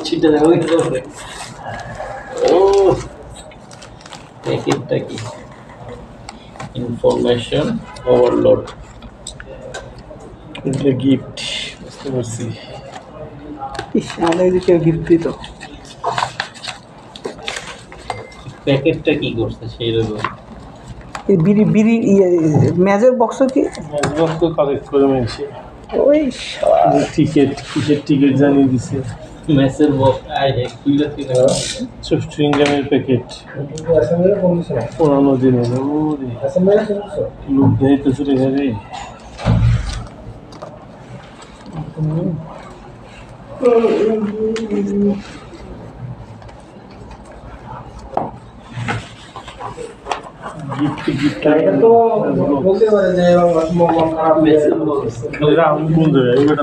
ছিটে দেওয়া হয়েছে। ও প্যাকেটটা কি? Information overload. এগুলো গিফট, বুঝতে পারছি। ইস, আমাদের যদি কেউ গিফট দিত। প্যাকেটটা কি করছে সেই রকম? এই বিড়ি বিড়ি মেজর বক্স কি? বক্স কালেক্ট করে মেনছি। ওই টিকিট, কিসের টিকিট জানিয়ে দিছে। মেসের বক্স আই হে খুলে দিলে চুইংগামের প্যাকেট, পুরানো দিনের। লোক দেখাইতে চলে যাবে। গিফট গিফট তো বলতে পারে যে মেসের বক্স খালি রাউন্ড বন্ধ হয়ে